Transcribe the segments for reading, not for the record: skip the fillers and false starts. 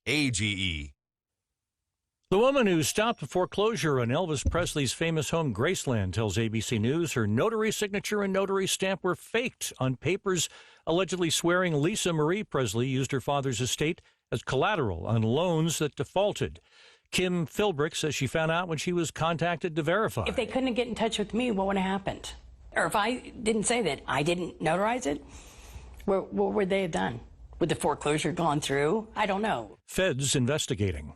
AGE. The woman who stopped a foreclosure on Elvis Presley's famous home, Graceland, tells ABC News her notary signature and notary stamp were faked on papers allegedly swearing Lisa Marie Presley used her father's estate as collateral on loans that defaulted. Kim Philbrick says she found out when she was contacted to verify. If they couldn't get in touch with me, what would have happened? Or if I didn't say that I didn't notarize it, what would they have done? Would the foreclosure gone through? I don't know. Feds investigating.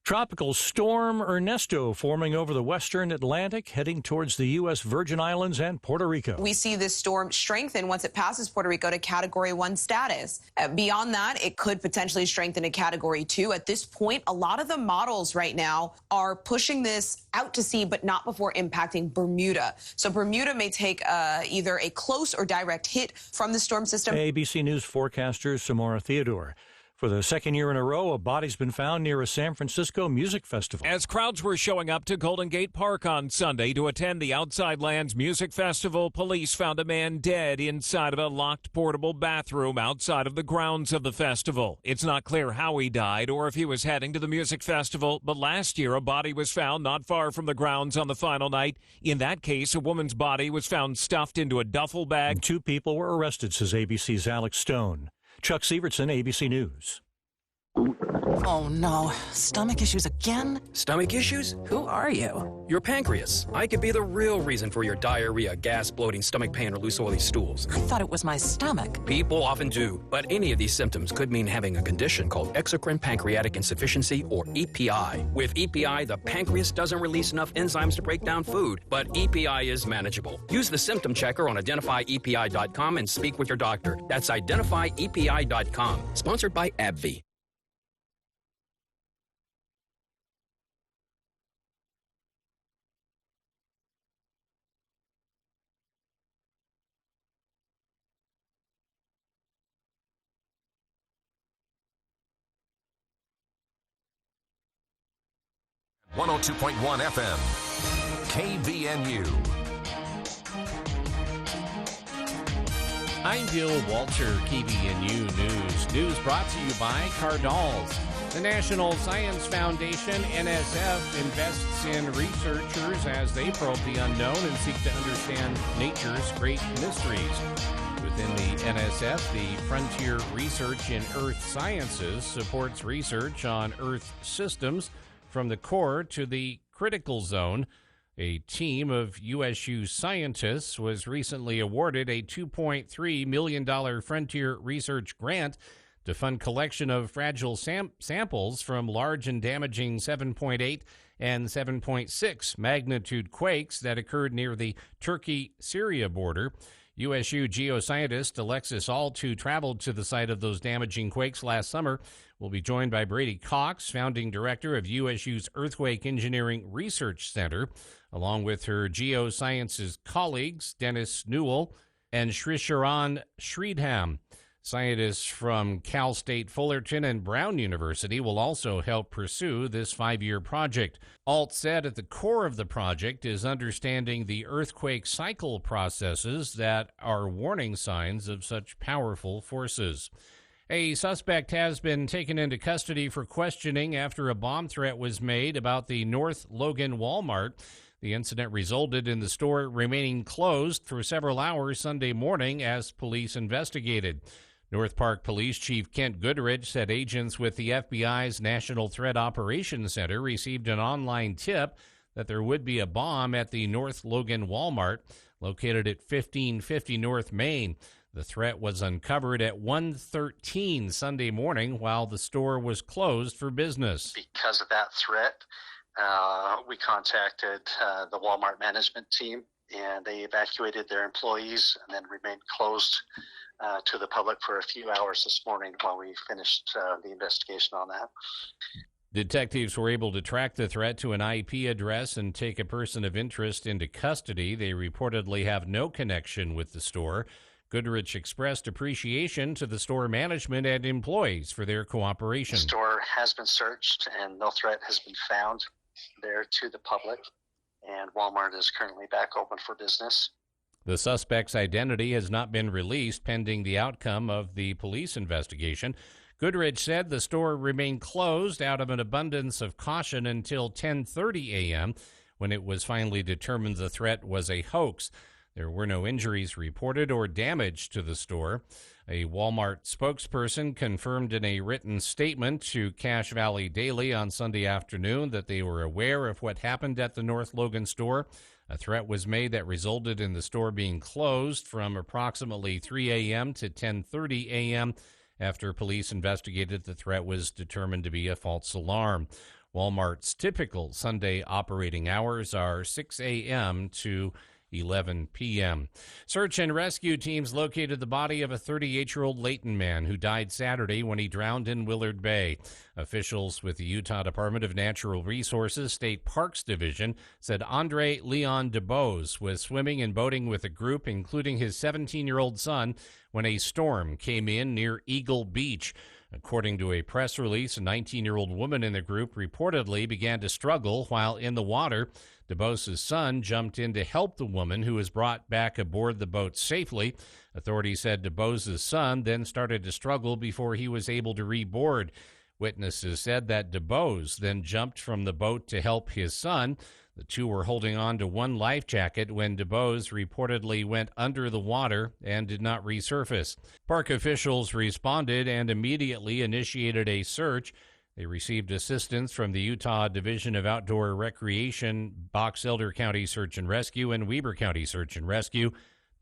Tropical storm Ernesto forming over the western Atlantic, heading towards the U.S. Virgin Islands and Puerto Rico. We see this storm strengthen once it passes Puerto Rico to Category 1 status. Beyond that, it could potentially strengthen to Category 2. At this point, a lot of the models right now are pushing this out to sea, but not before impacting Bermuda. So Bermuda may take either a close or direct hit from the storm system. ABC News forecaster Samara Theodore. For the second year in a row, a body's been found near a San Francisco music festival. As crowds were showing up to Golden Gate Park on Sunday to attend the Outside Lands Music Festival, police found a man dead inside of a locked portable bathroom outside of the grounds of the festival. It's not clear how he died or if he was heading to the music festival, but last year a body was found not far from the grounds on the final night. In that case, a woman's body was found stuffed into a duffel bag. 2 people were arrested, says ABC's Alex Stone. Chuck Sievertson, ABC News. Oh no, stomach issues again? Stomach issues? Who are you? Your pancreas. I could be the real reason for your diarrhea, gas, bloating, stomach pain, or loose oily stools. I thought it was my stomach. People often do, but any of these symptoms could mean having a condition called exocrine pancreatic insufficiency, or EPI. With EPI, the pancreas doesn't release enough enzymes to break down food, but EPI is manageable. Use the symptom checker on identifyepi.com and speak with your doctor. That's identifyepi.com. Sponsored by AbbVie. .102.1 FM, KVNU. I'm Bill Walter, KVNU News. News brought to you by Cardinals. The National Science Foundation, NSF, invests in researchers as they probe the unknown and seek to understand nature's great mysteries. Within the NSF, the Frontier Research in Earth Sciences supports research on Earth systems from the core to the critical zone. A team of USU scientists was recently awarded a $2.3 million Frontier Research grant to fund collection of fragile samples from large and damaging 7.8 and 7.6 magnitude quakes that occurred near the Turkey-Syria border. USU geoscientist Alexis Alt, who traveled to the site of those damaging quakes last summer, will be joined by Brady Cox, founding director of USU's Earthquake Engineering Research Center, along with her geosciences colleagues, Dennis Newell and Srisharan Sridham. Scientists from Cal State Fullerton and Brown University will also help pursue this 5-year project. Alt said at the core of the project is understanding the earthquake cycle processes that are warning signs of such powerful forces. A suspect has been taken into custody for questioning after a bomb threat was made about the North Logan Walmart. The incident resulted in the store remaining closed for several hours Sunday morning as police investigated. North Park Police Chief Kent Goodrich said agents with the FBI's National Threat Operations Center received an online tip that there would be a bomb at the North Logan Walmart located at 1550 North Main. The threat was uncovered at 1:13 Sunday morning while the store was closed for business. Because of that threat, we contacted the Walmart management team, and they evacuated their employees and then remained closed to the public for a few hours this morning while we finished the investigation on that. Detectives were able to track the threat to an IP address and take a person of interest into custody. They reportedly have no connection with the store. Goodrich expressed appreciation to the store management and employees for their cooperation. The store has been searched and no threat has been found there to the public, and Walmart is currently back open for business. The suspect's identity has not been released pending the outcome of the police investigation. Goodrich said the store remained closed out of an abundance of caution until 10:30 a.m. when it was finally determined the threat was a hoax. There were no injuries reported or damage to the store. A Walmart spokesperson confirmed in a written statement to Cache Valley Daily on Sunday afternoon that they were aware of what happened at the North Logan store. A threat was made that resulted in the store being closed from approximately 3 a.m. to 10:30 a.m. After police investigated, the threat was determined to be a false alarm. Walmart's typical Sunday operating hours are 6 a.m. to 11 p.m. Search and rescue teams located the body of a 38-year-old Layton man who died Saturday when he drowned in Willard Bay. Officials with the Utah Department of Natural Resources State Parks Division said Andre Leon DeBose was swimming and boating with a group, including his 17-year-old son, when a storm came in near Eagle Beach. According to a press release, a 19-year-old woman in the group reportedly began to struggle while in the water. DeBose's son jumped in to help the woman, who was brought back aboard the boat safely. Authorities said DeBose's son then started to struggle before he was able to reboard. Witnesses said that DeBose then jumped from the boat to help his son. The two were holding on to one life jacket when DeBose reportedly went under the water and did not resurface. Park officials responded and immediately initiated a search. They received assistance from the Utah Division of Outdoor Recreation, Box Elder County Search and Rescue, and Weber County Search and Rescue.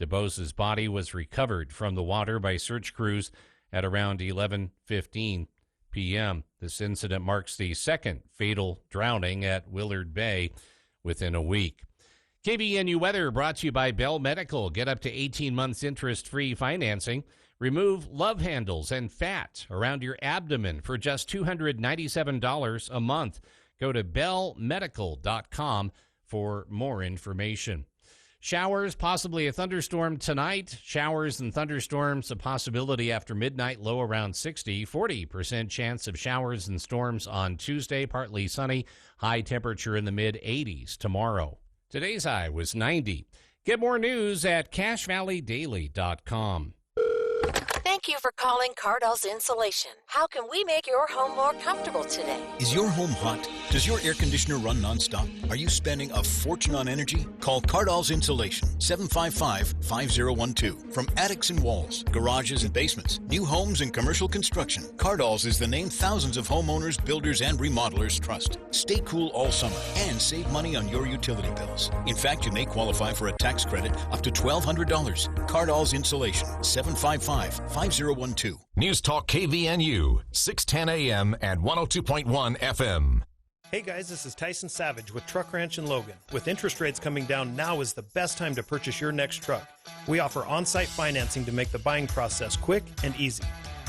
DeBose's body was recovered from the water by search crews at around 11:15 p.m. This incident marks the second fatal drowning at Willard Bay within a week. KBNU weather brought to you by Bell Medical. Get up to 18 months interest-free financing. Remove love handles and fat around your abdomen for just $297 a month. Go to bellmedical.com for more information. Showers, possibly a thunderstorm tonight. Showers and thunderstorms, a possibility after midnight, low around 60. 40% chance of showers and storms on Tuesday, partly sunny. High temperature in the mid-80s tomorrow. Today's high was 90. Get more news at CacheValleyDaily.com. Thank you for calling Cardall's Insulation. How can we make your home more comfortable today? Is your home hot? Does your air conditioner run nonstop? Are you spending a fortune on energy? Call Cardall's Insulation, 755-5012. From attics and walls, garages and basements, new homes and commercial construction, Cardall's is the name thousands of homeowners, builders, and remodelers trust. Stay cool all summer and save money on your utility bills. In fact, you may qualify for a tax credit up to $1,200. Cardall's Insulation, 755-5012. News Talk KVNU, 610 AM and 102.1 FM. Hey guys, this is Tyson Savage with Truck Ranch in Logan. With interest rates coming down, now is the best time to purchase your next truck. We offer on-site financing to make the buying process quick and easy.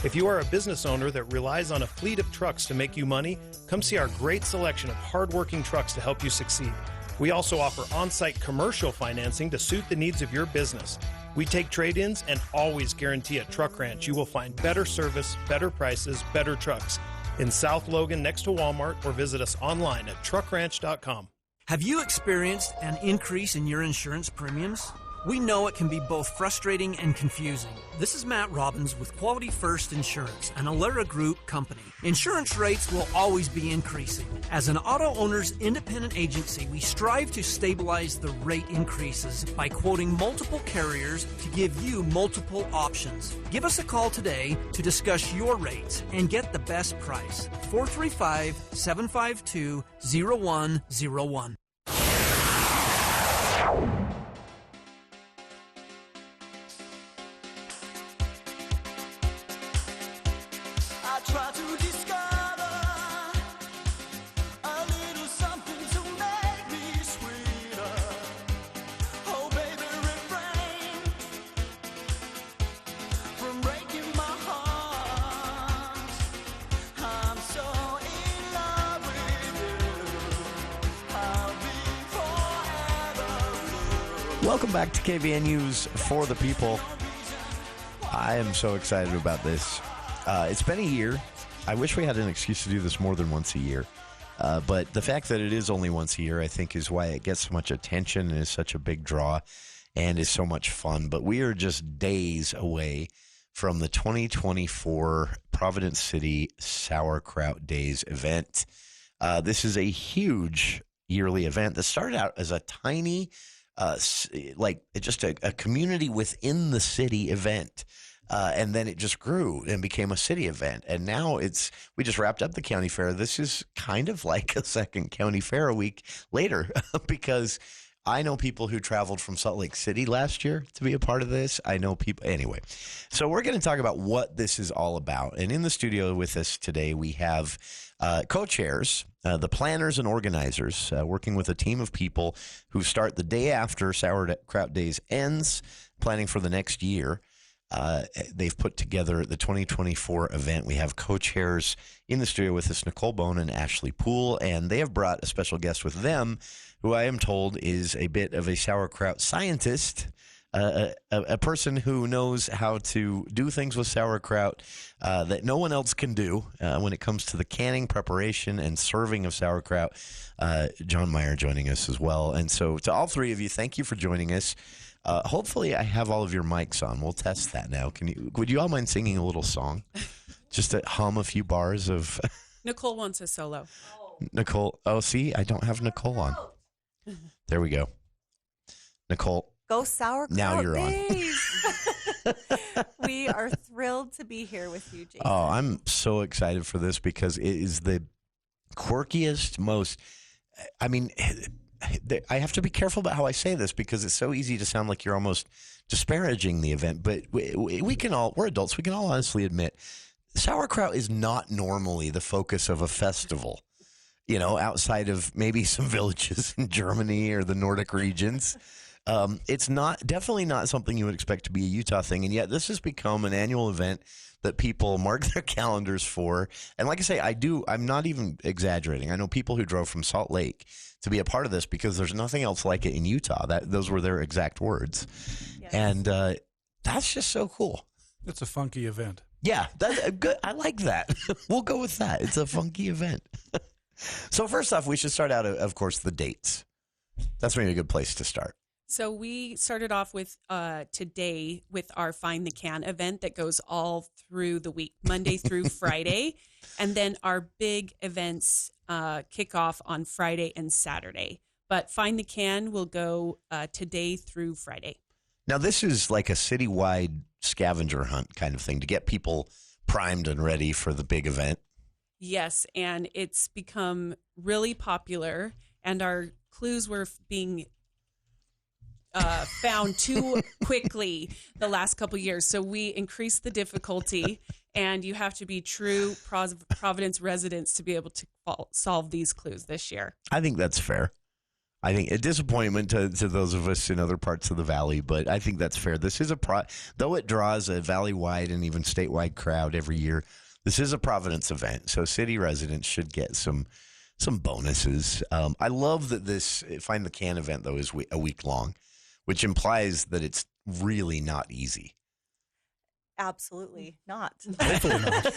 If you are a business owner that relies on a fleet of trucks to make you money, come see our great selection of hard-working trucks to help you succeed. We also offer on-site commercial financing to suit the needs of your business. We take trade-ins and always guarantee at Truck Ranch you will find better service, better prices, better trucks. In South Logan next to Walmart, or visit us online at truckranch.com. Have you experienced an increase in your insurance premiums? We know it can be both frustrating and confusing. This is Matt Robbins with Quality First Insurance, an Alera Group company. Insurance rates will always be increasing. As an auto owner's independent agency, we strive to stabilize the rate increases by quoting multiple carriers to give you multiple options. Give us a call today to discuss your rates and get the best price. 435-752-0101. Welcome back to KVNU's For the People. I am so excited about this. It's been a year. I wish we had an excuse to do this more than once a year. But the fact that it is only once a year, I think, is why it gets so much attention and is such a big draw and is so much fun. But we are just days away from the 2024 Providence City Sauerkraut Days event. This is a huge yearly event that started out as a tiny, just a community within the city event. And then it just grew and became a city event. And now we just wrapped up the county fair. This is kind of like a second county fair a week later because I know people who traveled from Salt Lake City last year to be a part of this. I know people. Anyway, so we're going to talk about what this is all about. And in the studio with us today, we have co-chairs, the planners and organizers, working with a team of people who start the day after Sauerkraut Days ends, planning for the next year. They've put together the 2024 event. We have co-chairs in the studio with us, Nicole and Ashley Poole, and they have brought a special guest with them, who I am told is a bit of a sauerkraut scientist, a person who knows how to do things with sauerkraut that no one else can do when it comes to the canning, preparation, and serving of sauerkraut. John Meyer joining us as well. And so to all three of you, thank you for joining us. Hopefully I have all of your mics on. We'll test that now. Would you all mind singing a little song? Just to hum a few bars of... Nicole wants a solo. Nicole. Oh, see, I don't have Nicole on. There we go. Nicole. Go Sauerkraut Now you're Days. We are thrilled to be here with you, Jason. Oh, I'm so excited for this because it is the quirkiest, most... I mean... I have to be careful about how I say this because it's so easy to sound like you're almost disparaging the event. But we're adults. We can all honestly admit sauerkraut is not normally the focus of a festival, outside of maybe some villages in Germany or the Nordic regions. It's definitely not something you would expect to be a Utah thing. And yet this has become an annual event that people mark their calendars for. And like I say, I'm not even exaggerating. I know people who drove from Salt Lake to be a part of this because there's nothing else like it in Utah. Those were their exact words. Yes. And that's just so cool. It's a funky event. Yeah, that's good. I like that. We'll go with that. It's a funky event. So first off, we should start out, of course, the dates. That's maybe a good place to start. So we started off with today with our Find the Can event that goes all through the week, Monday through Friday. And then our big events kick off on Friday and Saturday. But Find the Can will go today through Friday. Now, this is like a citywide scavenger hunt kind of thing to get people primed and ready for the big event. Yes, and it's become really popular. And our clues were being found too quickly the last couple years. So we increased the difficulty, and you have to be true Providence residents to be able to solve these clues this year. I think that's fair. I think a disappointment to those of us in other parts of the valley, but I think that's fair. This is though it draws a valley-wide and even statewide crowd every year, this is a Providence event, so city residents should get some bonuses. I love that this Find the Can event, though, is a week long, which implies that it's really not easy. Absolutely not. Hopefully not.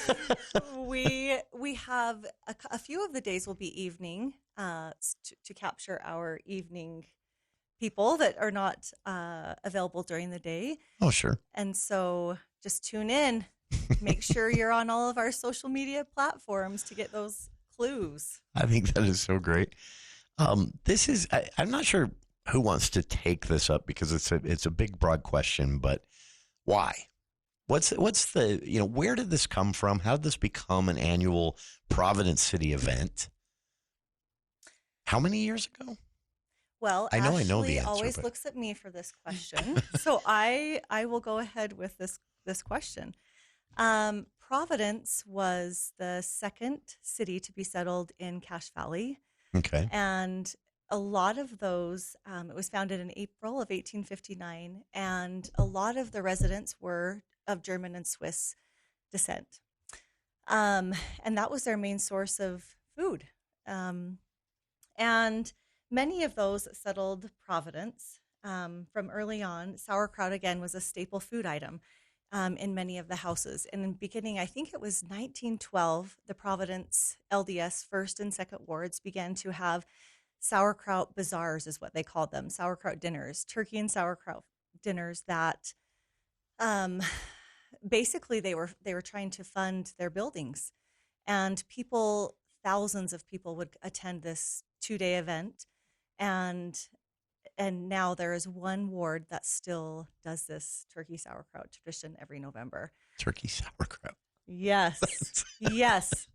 We have a few of the days will be evening to capture our evening people that are not available during the day. Oh, sure. And so just tune in. Make sure you're on all of our social media platforms to get those clues. I think that is so great. I'm not sure who wants to take this up because it's a big, broad question, but why? What's the, where did this come from? How did this become an annual Providence City event? How many years ago? Well, I know the Ashley answer, always but... looks at me for this question. So I will go ahead with this question. Providence was the second city to be settled in Cache Valley. Okay. And a lot of those, it was founded in April of 1859, and a lot of the residents were of German and Swiss descent. And that was their main source of food. And many of those settled Providence from early on. Sauerkraut, again, was a staple food item in many of the houses. And in the beginning, I think it was 1912, the Providence LDS first and second wards began to have sauerkraut bazaars, is what they called them, sauerkraut dinners, turkey and sauerkraut dinners that basically they were trying to fund their buildings, and thousands of people would attend this 2-day event, and now there is one ward that still does this turkey sauerkraut tradition every November. Turkey sauerkraut. Yes. Yes.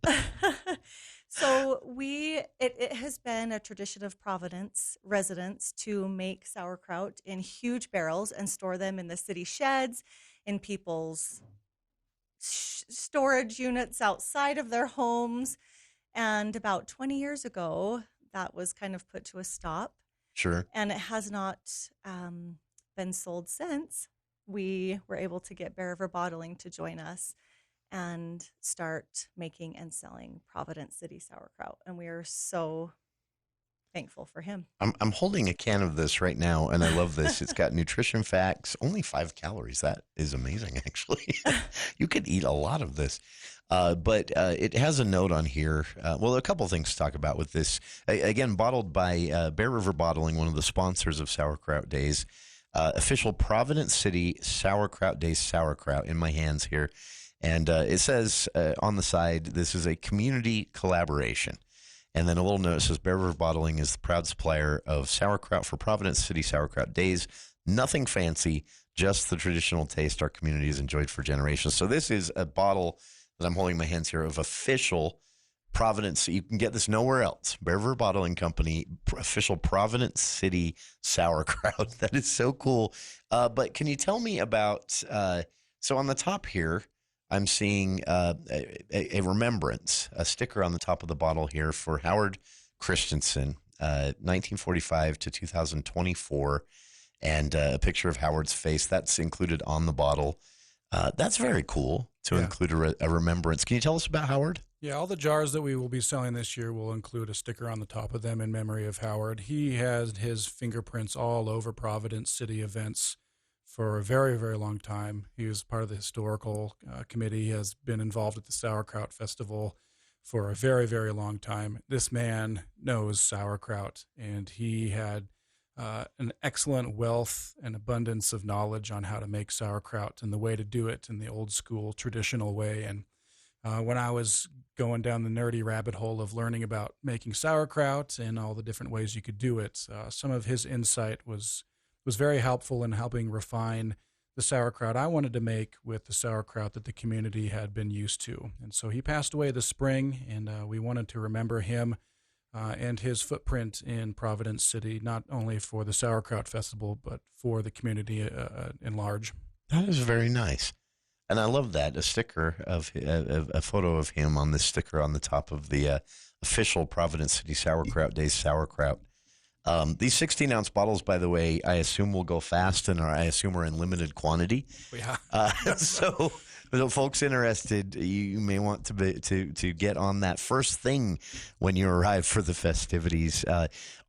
So it has been a tradition of Providence residents to make sauerkraut in huge barrels and store them in the city sheds, in people's storage units outside of their homes. And about 20 years ago, that was kind of put to a stop. Sure. And it has not been sold since. We were able to get Bear River Bottling to join us and start making and selling Providence City sauerkraut. And we are so thankful for him. I'm holding a can of this right now, and I love this. It's got nutrition facts, only 5 calories. That is amazing, actually. You could eat a lot of this. But it has a note on here. Well, a couple things to talk about with this. Again, bottled by Bear River Bottling, one of the sponsors of Sauerkraut Days. Official Providence City Sauerkraut Days sauerkraut in my hands here. And it says on the side, this is a community collaboration. And then a little note says, Bear River Bottling is the proud supplier of sauerkraut for Providence City Sauerkraut Days. Nothing fancy, just the traditional taste our community has enjoyed for generations. So this is a bottle that I'm holding in my hands here of official Providence. You can get this nowhere else. Bear River Bottling Company, official Providence City sauerkraut. That is so cool. But can you tell me about, so on the top here, I'm seeing a remembrance, a sticker on the top of the bottle here for Howard Christensen, 1945 to 2024, and a picture of Howard's face. That's included on the bottle. That's very cool to include a remembrance. Can you tell us about Howard? Yeah, all the jars that we will be selling this year will include a sticker on the top of them in memory of Howard. He has his fingerprints all over Providence City events for a very, very long time. He was part of the historical committee. He has been involved at the Sauerkraut Festival for a very, very long time. This man knows sauerkraut, and he had an excellent wealth and abundance of knowledge on how to make sauerkraut and the way to do it in the old school traditional way. And when I was going down the nerdy rabbit hole of learning about making sauerkraut and all the different ways you could do it, some of his insight was very helpful in helping refine the sauerkraut I wanted to make with the sauerkraut that the community had been used to. And so he passed away this spring, and we wanted to remember him and his footprint in Providence City, not only for the Sauerkraut Festival, but for the community in large. That is very nice. And I love that, a sticker of a photo of him on this sticker on the top of the official Providence City Sauerkraut Days sauerkraut. These 16-ounce bottles, by the way, I assume will go fast, and I assume are in limited quantity. Yeah. So folks interested, you may want to get on that first thing when you arrive for the festivities.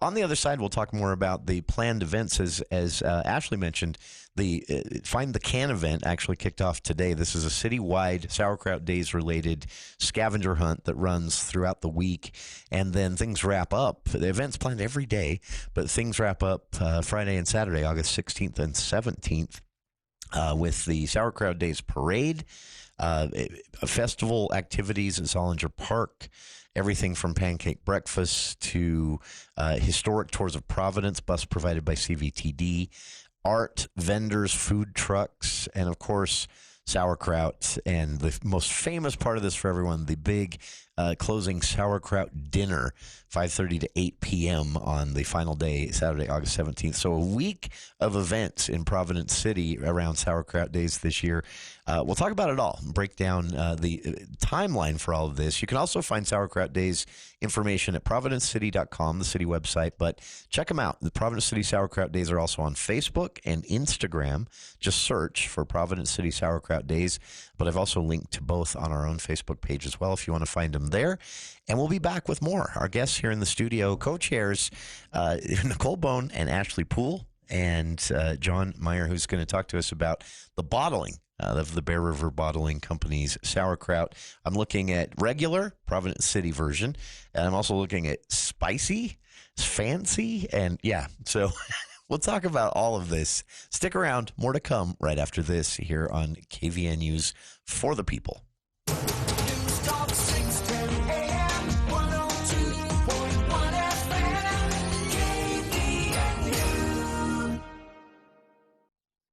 On the other side, we'll talk more about the planned events. As Ashley mentioned, the Find the Can event actually kicked off today. This is a citywide Sauerkraut Days-related scavenger hunt that runs throughout the week, and then things wrap up. The event's planned every day, but things wrap up Friday and Saturday, August 16th and 17th. With the Sauerkraut Days Parade, festival activities at Zollinger Park, everything from pancake breakfast to historic tours of Providence, bus provided by CVTD, art, vendors, food trucks, and of course, sauerkraut. And the most famous part of this for everyone, the big closing sauerkraut dinner, 5:30 to 8 p.m. on the final day, Saturday, August 17th. So a week of events in Providence City around Sauerkraut Days this year. We'll talk about it all, break down the timeline for all of this. You can also find Sauerkraut Days information at providencecity.com, the city website, but check them out. The Providence City Sauerkraut Days are also on Facebook and Instagram. Just search for Providence City Sauerkraut Days, but I've also linked to both on our own Facebook page as well if you want to find them there. And we'll be back with more. Our guests here in the studio, co-chairs Nicole Bone and Ashley Poole, and John Meyer, who's going to talk to us about the bottling of the Bear River Bottling Company's sauerkraut. I'm looking at regular Providence City version, and I'm also looking at spicy, fancy, and yeah, so We'll talk about all of this. Stick around. More to come right after this here on KVNU's For the People. News Talk 610 AM, 102.1 FM, KVNU.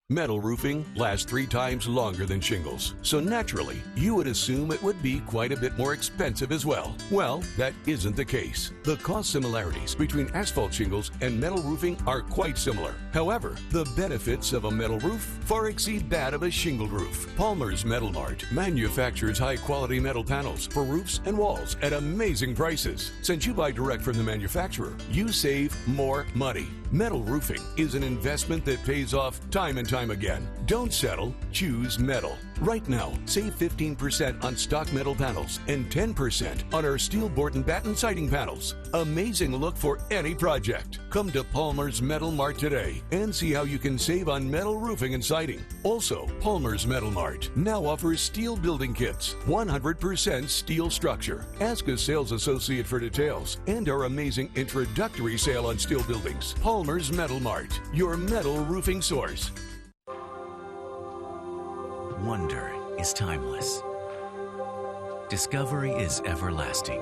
Metal roofing lasts 3 times longer than shingles, so naturally, you would assume it would be quite a bit more expensive as well. Well, that isn't the case. The cost similarities between asphalt shingles and metal roofing are quite similar. However, the benefits of a metal roof far exceed that of a shingled roof. Palmer's Metal Mart manufactures high-quality metal panels for roofs and walls at amazing prices. Since you buy direct from the manufacturer, you save more money. Metal roofing is an investment that pays off time and time again. Don't settle. Choose metal. Right now, save 15% on stock metal panels and 10% on our steel board and batten siding panels. Amazing look for any project. Come to Palmer's Metal Mart today and see how you can save on metal roofing and siding. Also, Palmer's Metal Mart now offers steel building kits, 100% steel structure. Ask a sales associate for details and our amazing introductory sale on steel buildings. Palmer's Metal Mart, your metal roofing source. Wonder is timeless. Discovery is everlasting.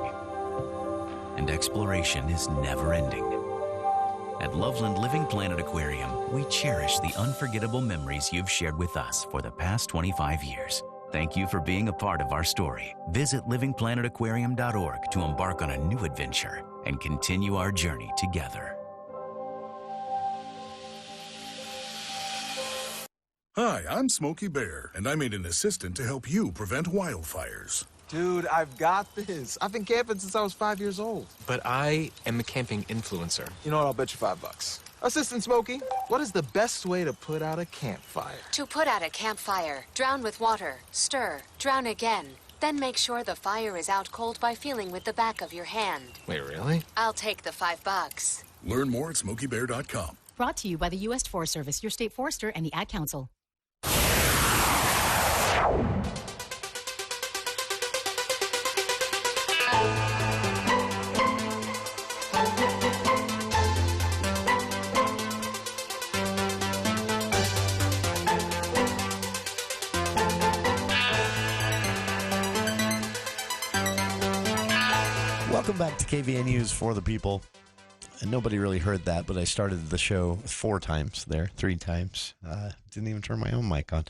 And exploration is never-ending. At Loveland Living Planet Aquarium, we cherish the unforgettable memories you've shared with us for the past 25 years. Thank you for being a part of our story. Visit livingplanetaquarium.org to embark on a new adventure and continue our journey together. Hi, I'm Smokey Bear, and I made an assistant to help you prevent wildfires. Dude, I've got this. I've been camping since I was 5 years old. But I am a camping influencer. You know what? I'll bet you $5. Assistant Smokey, what is the best way to put out a campfire? To put out a campfire, drown with water, stir, drown again. Then make sure the fire is out cold by feeling with the back of your hand. Wait, really? I'll take the $5. Learn more at SmokeyBear.com. Brought to you by the U.S. Forest Service, your state forester, and the Ad Council. Welcome back to KVNU's For the People. And nobody really heard that, but I started the show 3 times. Didn't even turn my own mic on.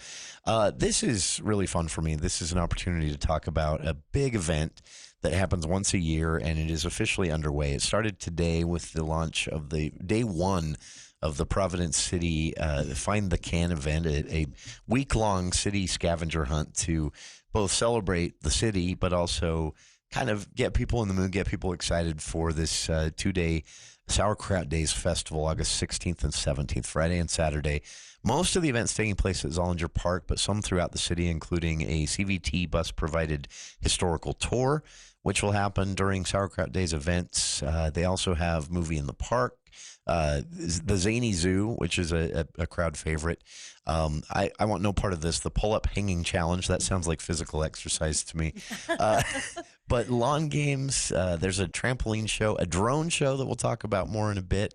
This is really fun for me. This is an opportunity to talk about a big event that happens once a year, and it is officially underway. It started today with the launch of the day 1 of the Providence City Find the Can event, a week-long city scavenger hunt to both celebrate the city, but also kind of get people in the mood, get people excited for this 2-day Sauerkraut Days Festival, August 16th and 17th, Friday and Saturday. Most of the events taking place at Zollinger Park, but some throughout the city, including a CVT bus-provided historical tour, which will happen during Sauerkraut Days events. They also have Movie in the Park, the Zany Zoo, which is a crowd favorite. I want no part of this. The pull-up hanging challenge, that sounds like physical exercise to me. But lawn games, there's a trampoline show, a drone show that we'll talk about more in a bit.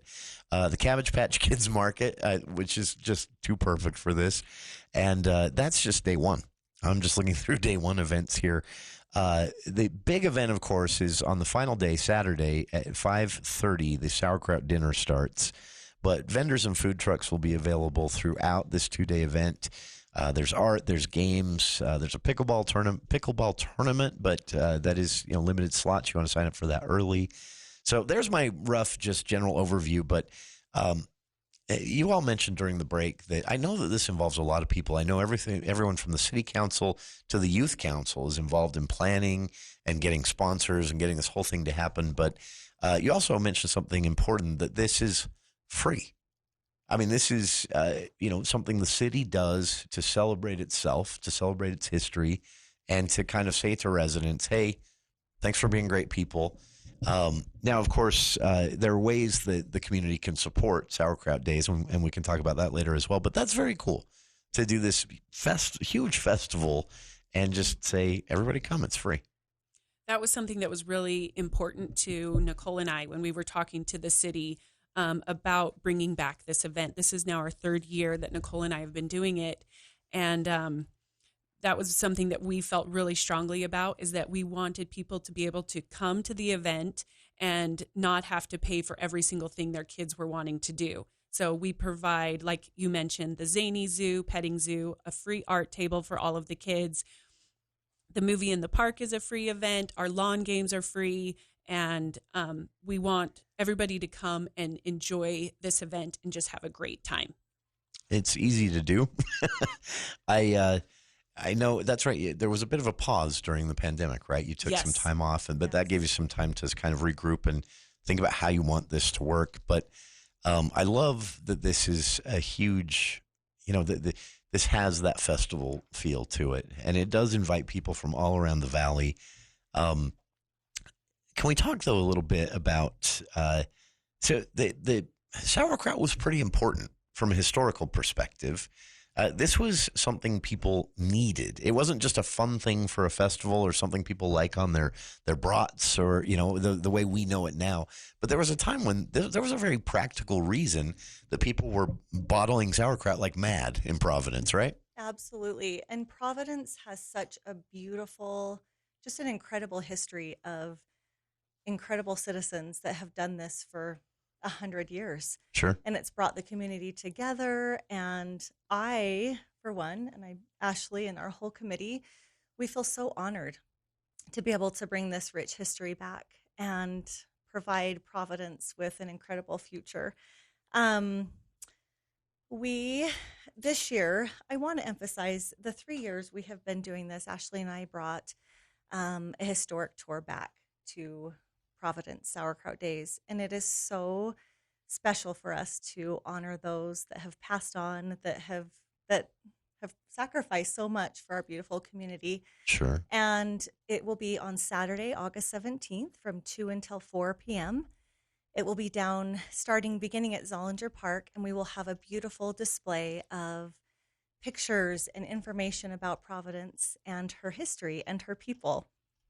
The Cabbage Patch Kids Market, which is just too perfect for this. And that's just day 1. I'm just looking through day 1 events here. The big event, of course, is on the final day, Saturday at 5:30. The Sauerkraut dinner starts. But vendors and food trucks will be available throughout this 2-day event. There's art, there's games, there's a pickleball tournament, but that is limited slots. You want to sign up for that early. So there's my rough, just general overview. But you all mentioned during the break that I know that this involves a lot of people. I know everyone from the city council to the youth council is involved in planning and getting sponsors and getting this whole thing to happen. But you also mentioned something important, that this is free. I mean, this is, something the city does to celebrate itself, to celebrate its history, and to kind of say to residents, hey, thanks for being great people. Now, of course, there are ways that the community can support Sauerkraut Days, and we can talk about that later as well. But that's very cool to do this huge festival and just say, everybody come, it's free. That was something that was really important to Nicole and I when we were talking to the city about bringing back this event. This is now our third year that Nicole and I have been doing it. And that was something that we felt really strongly about, is that we wanted people to be able to come to the event and not have to pay for every single thing their kids were wanting to do. So we provide, like you mentioned, the Zany Zoo, petting zoo, a free art table for all of the kids. The movie in the park is a free event. Our lawn games are free. And we want everybody to come and enjoy this event and just have a great time. It's easy to do. I know that's right. There was a bit of a pause during the pandemic, right? You took some time off, but that gave you some time to kind of regroup and think about how you want this to work. But I love that this is a huge, this has that festival feel to it, and it does invite people from all around the valley. Can we talk, though, a little bit about, so the sauerkraut was pretty important from a historical perspective. This was something people needed. It wasn't just a fun thing for a festival or something people like on their brats or, the way we know it now. But there was a time when there was a very practical reason that people were bottling sauerkraut like mad in Providence, right? Absolutely. And Providence has such a beautiful, just an incredible history of incredible citizens that have done this for 100 years. Sure. And it's brought the community together. And I, for one, and Ashley and our whole committee, we feel so honored to be able to bring this rich history back and provide Providence with an incredible future. This year, I want to emphasize the 3 years we have been doing this. Ashley and I brought a historic tour back to Providence Sauerkraut Days, and it is so special for us to honor those that have passed on, that have sacrificed so much for our beautiful community. Sure. And it will be on Saturday, August 17th from 2 until 4 p.m. It will be beginning at Zollinger Park, and we will have a beautiful display of pictures and information about Providence and her history and her people.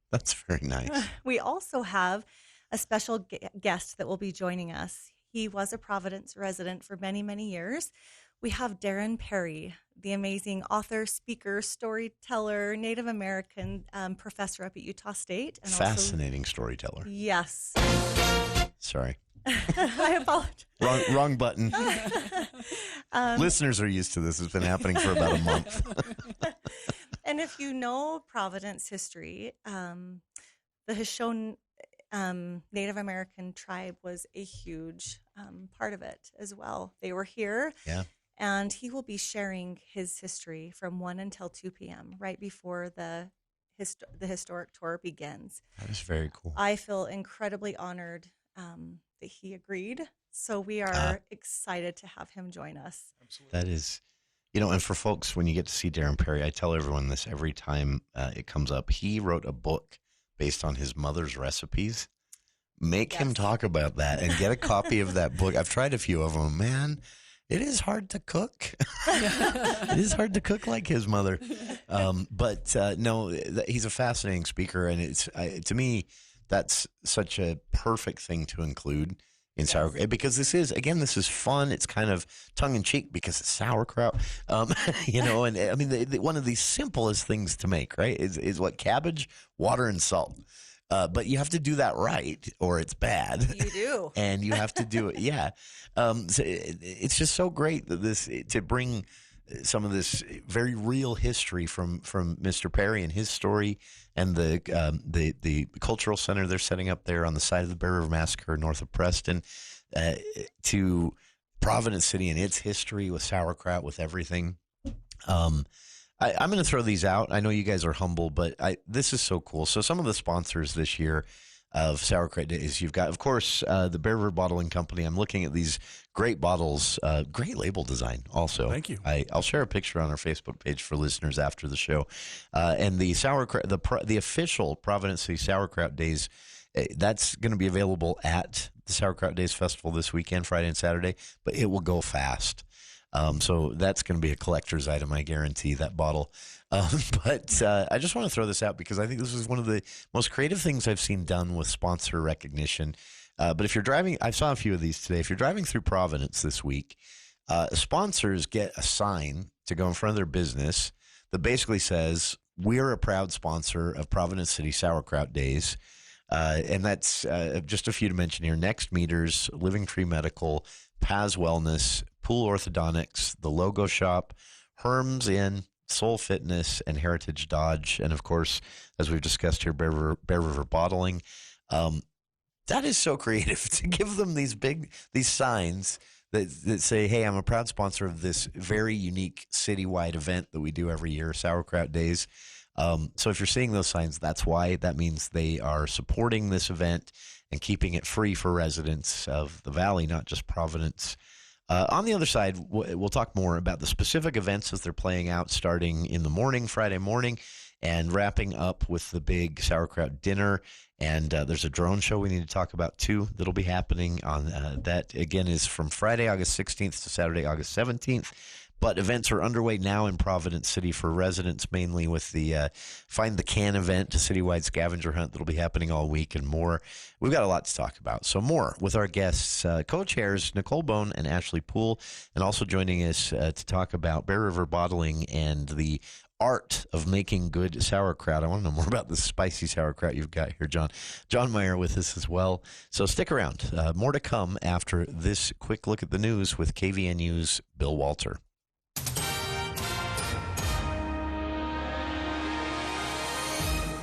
That's very nice. We also have a special guest that will be joining us. He was a Providence resident for many, many years. We have Darren Perry, the amazing author, speaker, storyteller, Native American professor up at Utah State. And fascinating storyteller. Yes. Sorry. I apologize. Wrong button. Listeners are used to this. It's been happening for about a month. And if you know Providence history, the Haudenosaunee Native American tribe was a huge part of it as well. They were here. Yeah. And he will be sharing his history from 1 until 2 p.m. right before the historic tour begins. That is very cool. I feel incredibly honored that he agreed. So we are excited to have him join us. Absolutely. That is... and for folks, when you get to see Darren Perry, I tell everyone this every time it comes up. He wrote a book based on his mother's recipes. Make him talk about that and get a copy of that book. I've tried a few of them. Man, it is hard to cook. It is hard to cook like his mother. But he's a fascinating speaker. And it's to me, that's such a perfect thing to include in sauerkraut, because this is fun. It's kind of tongue in cheek because it's sauerkraut, and I mean, one of the simplest things to make, right, is what? Cabbage, water, and salt. But you have to do that right, or it's bad. You do, and you have to do it. Yeah, so it's just so great that to bring some of this very real history from Mr. Perry and his story, and the cultural center they're setting up there on the side of the Bear River Massacre north of Preston, to Providence City and its history with sauerkraut, with everything. I'm going to throw these out. I know you guys are humble, but this is so cool. So some of the sponsors this year of Sauerkraut Days, you've got, of course, the Bear River Bottling Company. I'm looking at these great bottles, great label design also. Thank you. I'll share a picture on our Facebook page for listeners after the show. And the sauerkraut, the official Providence City Sauerkraut Days, that's going to be available at the Sauerkraut Days Festival this weekend, Friday and Saturday, but it will go fast. So that's going to be a collector's item, I guarantee, that bottle. But I just want to throw this out because I think this is one of the most creative things I've seen done with sponsor recognition. But if you're driving, I saw a few of these today. If you're driving through Providence this week, sponsors get a sign to go in front of their business that basically says, "We're a proud sponsor of Providence City Sauerkraut Days." And that's just a few to mention here. Next Meters, Living Tree Medical, Paz Wellness, Poole Orthodontics, The Logo Shop, Herms Inn, Soul Fitness, and Heritage Dodge. And, of course, as we've discussed here, Bear River Bottling. That is so creative to give them these signs that say, hey, I'm a proud sponsor of this very unique citywide event that we do every year, Sauerkraut Days. So if you're seeing those signs, that's why. That means they are supporting this event and keeping it free for residents of the Valley, not just Providence. On the other side, we'll talk more about the specific events as they're playing out starting in the morning, Friday morning, and wrapping up with the big sauerkraut dinner. And there's a drone show we need to talk about, too, that'll be happening on that, again, is from Friday, August 16th to Saturday, August 17th. But events are underway now in Providence City for residents, mainly with the Find the Can event, a citywide scavenger hunt that'll be happening all week and more. We've got a lot to talk about. So more with our guests, co-chairs Nicole Bone and Ashley Poole, and also joining us to talk about Bear River Bottling and the art of making good sauerkraut. I want to know more about the spicy sauerkraut you've got here, John. John Meyer with us as well. So stick around. More to come after this quick look at the news with KVNU's Bill Walter.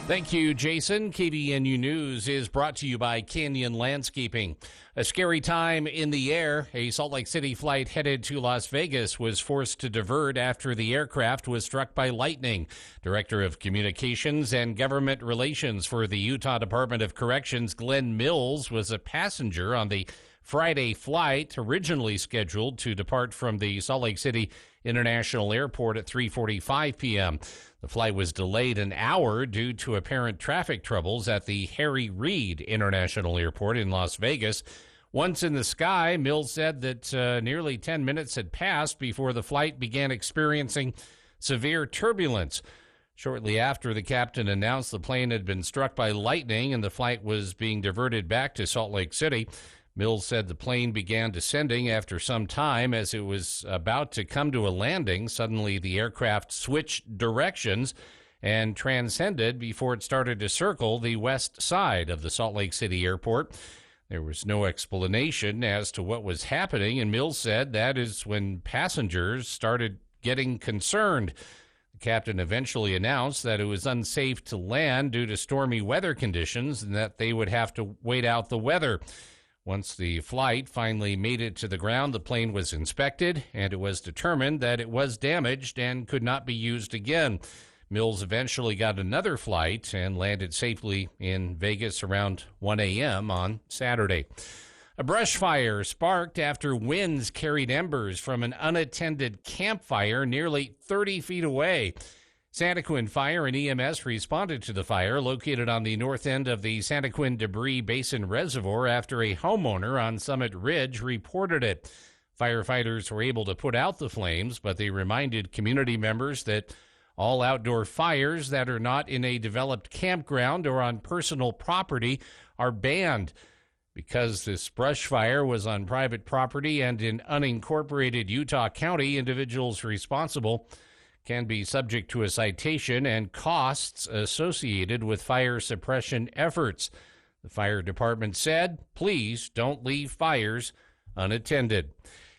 Thank you, Jason. KVNU News is brought to you by Canyon Landscaping. A scary time in the air. A Salt Lake City flight headed to Las Vegas was forced to divert after the aircraft was struck by lightning. Director of Communications and Government Relations for the Utah Department of Corrections, Glenn Mills, was a passenger on the Friday flight originally scheduled to depart from the Salt Lake City International Airport at 3:45 p.m. The flight was delayed an hour due to apparent traffic troubles at the Harry Reid International Airport in Las Vegas. Once in the sky, Mills said that nearly 10 minutes had passed before the flight began experiencing severe turbulence. Shortly after, the captain announced the plane had been struck by lightning and the flight was being diverted back to Salt Lake City. Mills said the plane began descending after some time. As it was about to come to a landing, suddenly the aircraft switched directions and transcended before it started to circle the west side of the Salt Lake City airport. There was no explanation as to what was happening, and Mills said that is when passengers started getting concerned. The captain eventually announced that it was unsafe to land due to stormy weather conditions and that they would have to wait out the weather. Once the flight finally made it to the ground, the plane was inspected, and it was determined that it was damaged and could not be used again. Mills eventually got another flight and landed safely in Vegas around 1 a.m. on Saturday. A brush fire sparked after winds carried embers from an unattended campfire nearly 30 feet away. Santaquin Fire and EMS responded to the fire located on the north end of the Santaquin Debris Basin Reservoir after a homeowner on Summit Ridge reported it. Firefighters were able to put out the flames, but they reminded community members that all outdoor fires that are not in a developed campground or on personal property are banned. Because this brush fire was on private property and in unincorporated Utah County, individuals responsible can be subject to a citation and costs associated with fire suppression efforts. The fire department said, please don't leave fires unattended.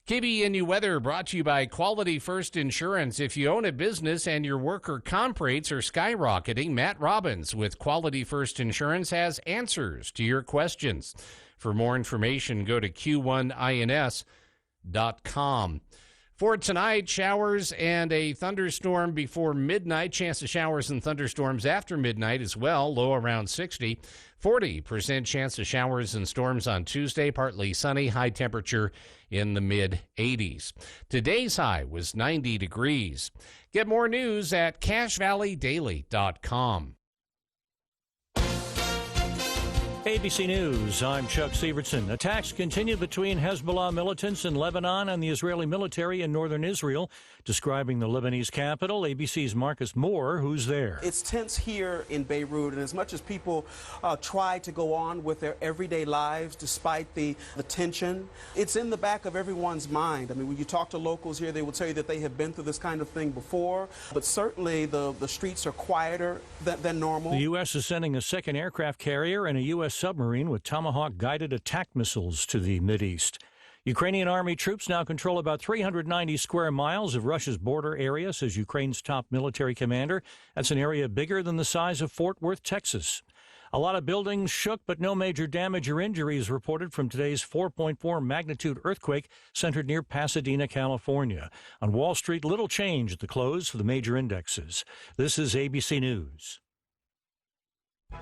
KBNU weather brought to you by Quality First Insurance. If you own a business and your worker comp rates are skyrocketing, Matt Robbins with Quality First Insurance has answers to your questions. For more information, go to q1ins.com. For tonight, showers and a thunderstorm before midnight. Chance of showers and thunderstorms after midnight as well. Low around 60. 40% chance of showers and storms on Tuesday. Partly sunny. High temperature in the mid-80s. Today's high was 90 degrees. Get more news at CashValleyDaily.com. ABC News, I'm Chuck Sievertson. Attacks continue between Hezbollah militants in Lebanon and the Israeli military in northern Israel. Describing the Lebanese capital, ABC's Marcus Moore, who's there. It's tense here in Beirut, and as much as people try to go on with their everyday lives despite the tension, it's in the back of everyone's mind. I mean, when you talk to locals here, they will tell you that they have been through this kind of thing before, but certainly the streets are quieter than normal. The U.S. is sending a second aircraft carrier and a U.S. submarine with Tomahawk-guided attack missiles to the Mideast. Ukrainian army troops now control about 390 square miles of Russia's border area, says Ukraine's top military commander. That's an area bigger than the size of Fort Worth, Texas. A lot of buildings shook, but no major damage or injuries reported from today's 4.4 magnitude earthquake centered near Pasadena, California. On Wall Street, little change at the close for the major indexes. This is ABC News.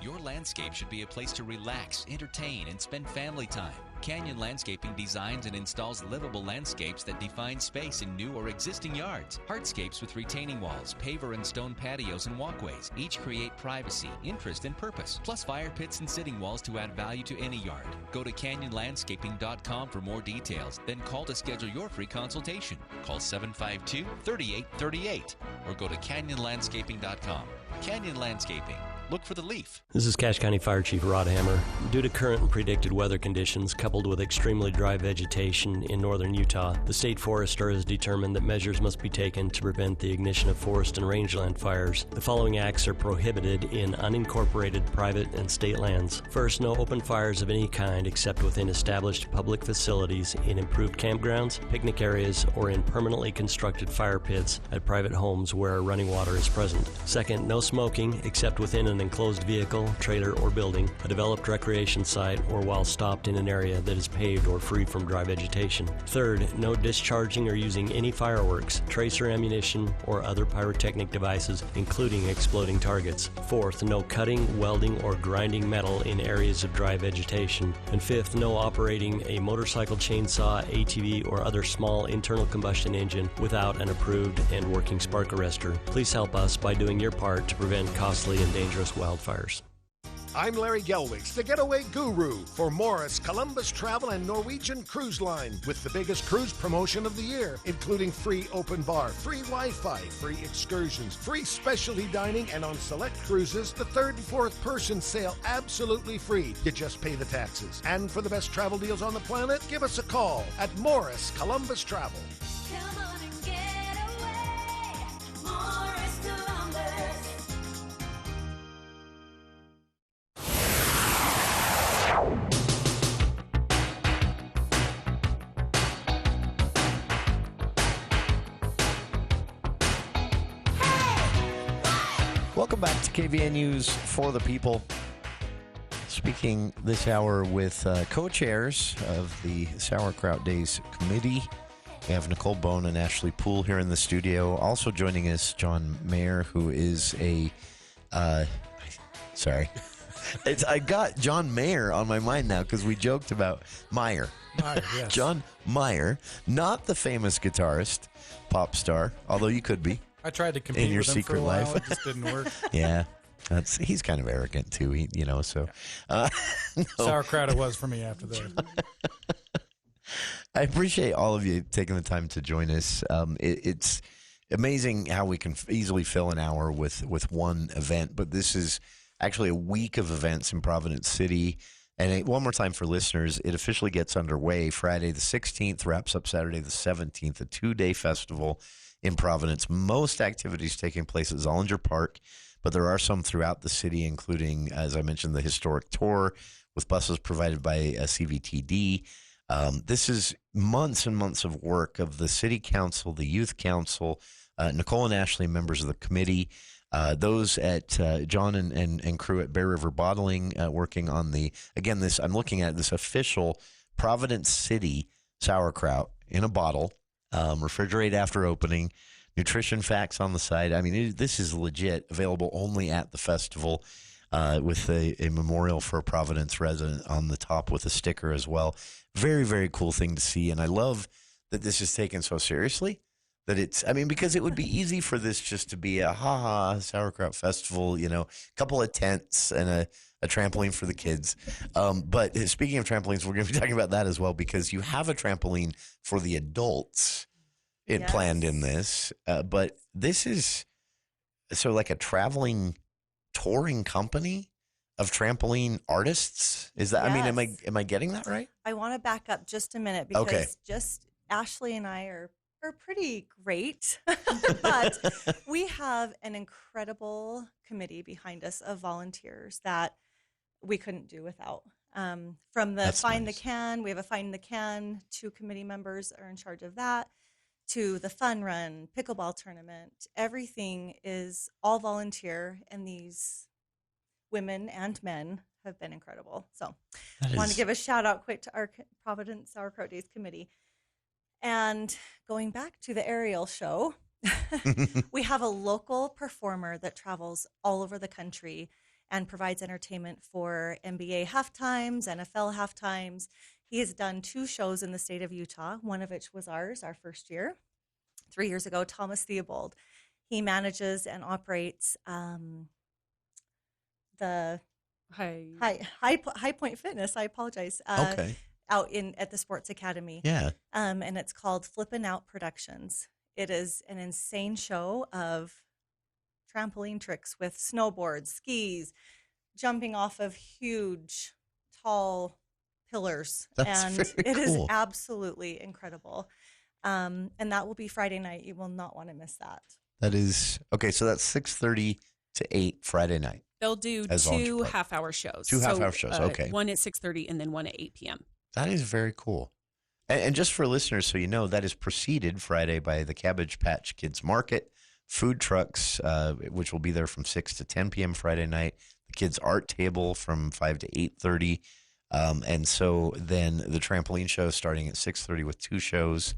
Your landscape should be a place to relax, entertain, and spend family time. Canyon Landscaping designs and installs livable landscapes that define space in new or existing yards. Hardscapes with retaining walls, paver and stone patios, and walkways. Each create privacy, interest, and purpose. Plus fire pits and sitting walls to add value to any yard. Go to canyonlandscaping.com for more details. Then call to schedule your free consultation. Call 752-3838 or go to canyonlandscaping.com. Canyon Landscaping. Look for the leaf. This is Cache County Fire Chief Rod Hammer. Due to current and predicted weather conditions coupled with extremely dry vegetation in northern Utah, the state forester has determined that measures must be taken to prevent the ignition of forest and rangeland fires. The following acts are prohibited in unincorporated private and state lands. First, no open fires of any kind except within established public facilities, in improved campgrounds, picnic areas, or in permanently constructed fire pits at private homes where running water is present. Second, no smoking except within an enclosed vehicle, trailer, or building, a developed recreation site, or while stopped in an area that is paved or free from dry vegetation. Third, no discharging or using any fireworks, tracer ammunition, or other pyrotechnic devices, including exploding targets. Fourth, no cutting, welding, or grinding metal in areas of dry vegetation. And fifth, no operating a motorcycle, chainsaw, ATV, or other small internal combustion engine without an approved and working spark arrestor. Please help us by doing your part to prevent costly and dangerous wildfires. I'm Larry Gelwigs, the getaway guru for Morris, Columbus Travel and Norwegian Cruise Line, with the biggest cruise promotion of the year, including free open bar, free Wi-Fi, free excursions, free specialty dining, and on select cruises, the third and fourth person sail absolutely free. You just pay the taxes. And for the best travel deals on the planet, give us a call at Morris Columbus Travel. Come on and get away, Morris Columbus. Welcome back to KVN News for the People. Speaking this hour with co-chairs of the Sauerkraut Days Committee. We have Nicole Bone and Ashley Poole here in the studio. Also joining us, John Meyer, who is a... sorry. I got John Meyer on my mind now because we joked about Meyer. Meyer, yes. John Meyer, not the famous guitarist, pop star, although you could be. I tried to compete in your with him secret for a while. life. It just didn't work. Yeah. He's kind of arrogant too, so. No. Sauerkraut it was for me after that. I appreciate all of you taking the time to join us. It's amazing how we can easily fill an hour with one event, but this is actually a week of events in Providence City. And one more time for listeners, it officially gets underway Friday the 16th, wraps up Saturday the 17th, a 2-day festival in Providence. Most activities taking place at Zollinger Park, but there are some throughout the city, including, as I mentioned, the historic tour with buses provided by CVTD. This is months and months of work of the city council, the youth council, Nicole and Ashley, members of the committee, those at John and crew at Bear River Bottling, working on this, I'm looking at this official Providence City sauerkraut in a bottle, refrigerate after opening, nutrition facts on the side. I mean, this is legit, available only at the festival, with a memorial for a Providence resident on the top with a sticker as well. Very, very cool thing to see. And I love that this is taken so seriously. Because it would be easy for this just to be a sauerkraut festival, a couple of tents and a a trampoline for the kids. But speaking of trampolines, we're going to be talking about that as well because you have a trampoline for the adults planned in this. But this is so like a traveling touring company of trampoline artists. Is that? I mean, am I getting that right? I want to back up just a minute because just Ashley and I are pretty great, but we have an incredible committee behind us of volunteers that we couldn't do without. From the Find the Can, we have a Find the Can, 2 committee members are in charge of that, to the Fun Run, pickleball tournament. Everything is all volunteer, and these women and men have been incredible. So I want to give a shout out quick to our Providence Sauerkraut Days committee. And going back to the aerial show, we have a local performer that travels all over the country and provides entertainment for NBA halftimes, NFL halftimes. He has done 2 shows in the state of Utah, one of which was our first year. 3 years ago, Thomas Theobald. He manages and operates the High Point Fitness. I apologize. Out at the Sports Academy. Yeah. And it's called Flippin' Out Productions. It is an insane show of trampoline tricks with snowboards, skis, jumping off of huge, tall pillars. That's and very it is cool. absolutely incredible. And that will be Friday night. You will not want to miss that. That is okay. So that's 6:30 to 8 Friday night. They'll do As 2 volunteer. half-hour shows. 2 half-hour shows. Okay. One at 6:30 and then one at 8 p.m. That is very cool. And just for listeners, so you know, that is preceded Friday by the Cabbage Patch Kids Market, food trucks, which will be there from 6 to 10 p.m. Friday night, the kids' art table from 5 to 8:30. And so then the trampoline show starting at 6:30 with 2 shows.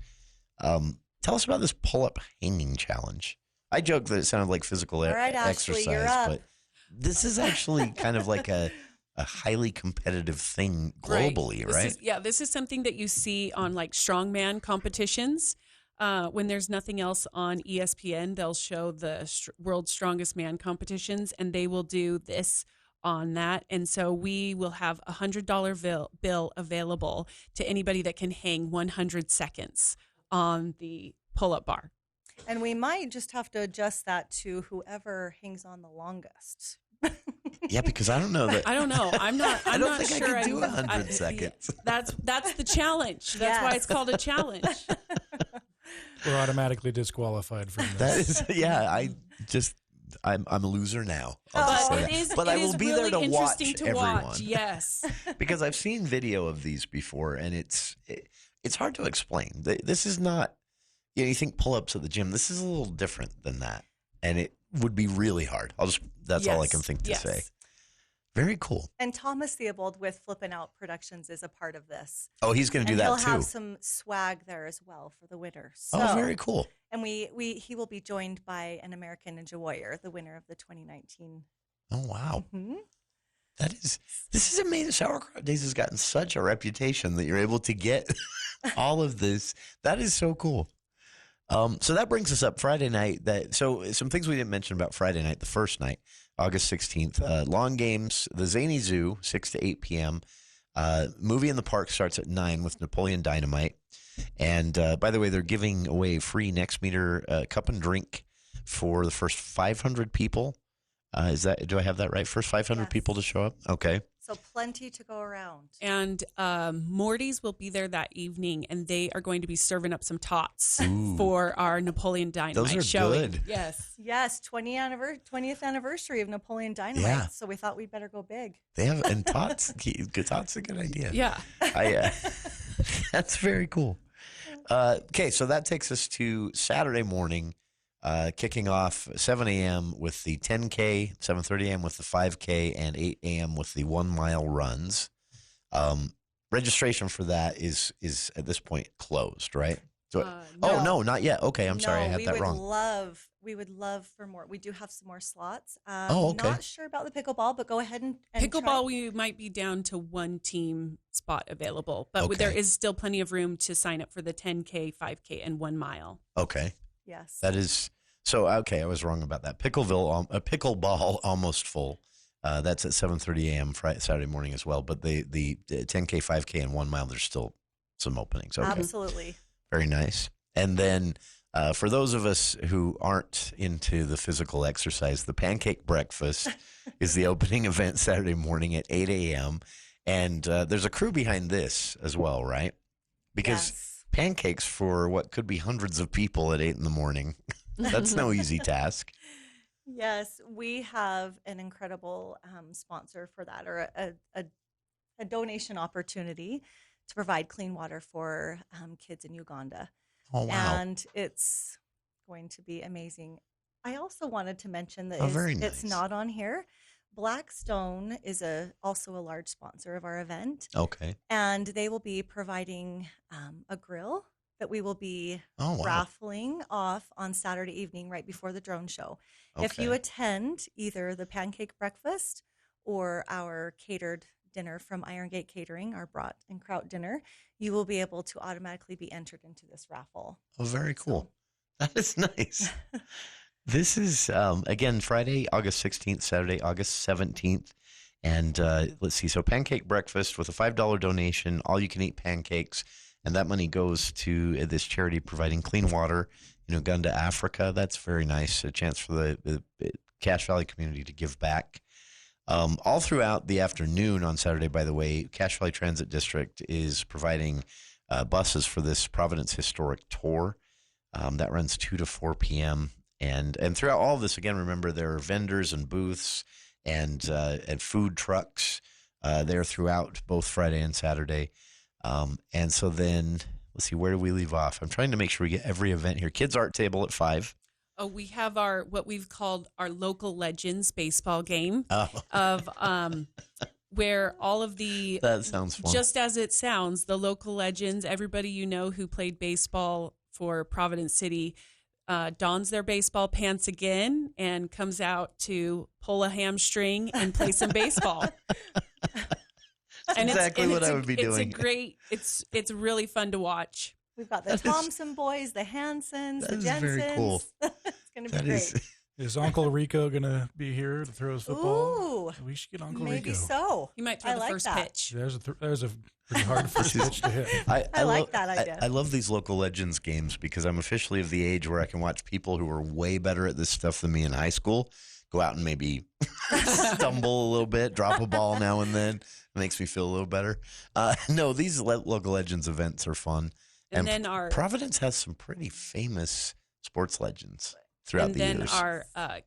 Tell us about this pull-up hanging challenge. I joke that it sounded like physical All right, exercise, Ashley, you're up. but this is actually kind of like a highly competitive thing globally, right? This is something that you see on like strongman competitions. When there's nothing else on ESPN, they'll show the world's strongest man competitions, and they will do this on that. And so we will have a $100 bill available to anybody that can hang 100 seconds on the pull-up bar. And we might just have to adjust that to whoever hangs on the longest. Yeah, because I don't know that. I don't know. I'm not. I'm I don't not think sure I could do 100 seconds. That's the challenge. That's why it's called a challenge. We're automatically disqualified from this. That is, I'm a loser now. But I will be there to watch to everyone. watch. Yes, because I've seen video of these before, and it's hard to explain. This is not. You think pull-ups at the gym. This is a little different than that, and it would be really hard. That's all I can think to say. Very cool. And Thomas Theobald with Flippin' Out Productions is a part of this. Oh, he's going to do that he'll too. He'll have some swag there as well for the winner. So, very cool. And he will be joined by an American Ninja Warrior, the winner of the 2019. Oh, wow. Mm-hmm. This is amazing. Sauerkraut Days has gotten such a reputation that you're able to get all of this. That is so cool. So that brings us up Friday night. So some things we didn't mention about Friday night, the first night, August 16th. Long games, the Zany Zoo, 6 to 8 p.m. Movie in the Park starts at 9 with Napoleon Dynamite. And by the way, they're giving away free Next Meter cup and drink for the first 500 people. Do I have that right? First 500 people to show up? Okay. So plenty to go around. And Morty's will be there that evening, and they are going to be serving up some tots Ooh. For our Napoleon Dynamite Those are showing. good. Yes, 20th anniversary of Napoleon Dynamite. Yeah. So we thought we'd better go big. They have, and tots, tots a good idea. Yeah. That's very cool. Okay, so that takes us to Saturday morning, kicking off 7 a.m. with the 10K, 7:30 a.m. with the 5K, and 8 a.m. with the 1 mile runs. Registration for that is at this point closed, right? So, no, not yet. Okay, I'm sorry, I had that wrong. We would love for more. We do have some more slots. Okay. Not sure about the pickleball, but go ahead and Pickleball, try. we might be down to 1 team spot available, but Okay. there is still plenty of room to sign up for the 10K, 5K, and 1 mile. Okay. Yes. That is so. Okay, I was wrong about that. Pickleball almost full. That's at 7:30 a.m. Saturday morning as well. But the 10K, 5K, and 1 mile, there's still some openings. Okay. Absolutely. Very nice. And then for those of us who aren't into the physical exercise, the pancake breakfast is the opening event Saturday morning at 8 a.m. And there's a crew behind this as well, right? Because pancakes for what could be hundreds of people at 8 in the morning, that's no easy task. Yes, we have an incredible sponsor for that, or a donation opportunity to provide clean water for kids in Uganda. Oh, wow. And it's going to be amazing. I also wanted to mention that very it's nice. not on here. Blackstone is also a large sponsor of our event. Okay. And they will be providing a grill that we will be Oh, wow. raffling off on Saturday evening right before the drone show. If you Okay. attend either the pancake breakfast or our catered dinner from Iron Gate Catering, our brat and kraut dinner, you will be able to automatically be entered into this raffle. Oh, very cool. That is nice. This is, again, Friday, August 16th, Saturday, August 17th. And let's see. So pancake breakfast with a $5 donation, all you can eat pancakes. And that money goes to this charity providing clean water in Uganda, Africa. That's very nice. A chance for the Cache Valley community to give back. All throughout the afternoon on Saturday, by the way, Cache Valley Transit District is providing buses for this Providence Historic Tour. That runs 2 to 4 p.m. And throughout all of this, again, remember there are vendors and booths and food trucks there throughout both Friday and Saturday. And so then, let's see, where do we leave off? I'm trying to make sure we get every event here. Kids Art Table at 5. Oh, we have what we've called our local legends baseball game where all of the that sounds fun. Just as it sounds, the local legends, everybody you know who played baseball for Providence City, dons their baseball pants again and comes out to pull a hamstring and play some baseball. That's exactly what I would be doing. It's really fun to watch. We've got the Thompson boys, the Hansons, the Jensens. Very cool. It's going to be great. Is Uncle Rico going to be here to throw his football? Ooh, we should get Uncle maybe Rico. so. He might throw the first pitch. There's a pretty hard first pitch to hit. I like that idea. I love these local legends games because I'm officially of the age where I can watch people who are way better at this stuff than me in high school go out and maybe stumble a little bit, drop a ball now and then. It makes me feel a little better. No, these local legends events are fun. And then Providence has some pretty famous sports legends throughout the years. And then our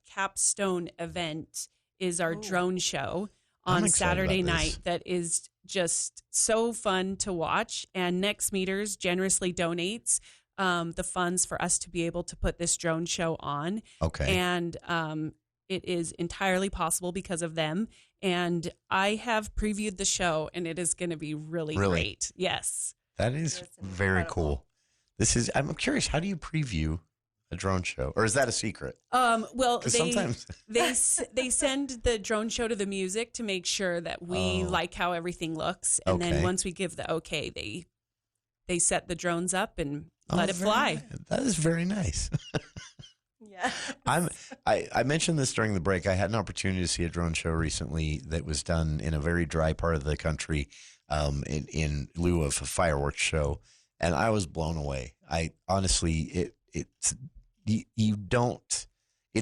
capstone event is our drone show on Saturday night that is just so fun to watch. And Next Meters generously donates the funds for us to be able to put this drone show on. Okay. And it is entirely possible because of them. And I have previewed the show, and it is going to be really great. Yes. That is very cool. I'm curious, how do you preview a drone show? Or is that a secret? Well, sometimes they send the drone show to the music to make sure that we like how everything looks. And then once we give the okay, they set the drones up and let it fly. That is very nice. Yeah. I mentioned this during the break. I had an opportunity to see a drone show recently that was done in a very dry part of the country in lieu of a fireworks show. And I was blown away. I honestly, it's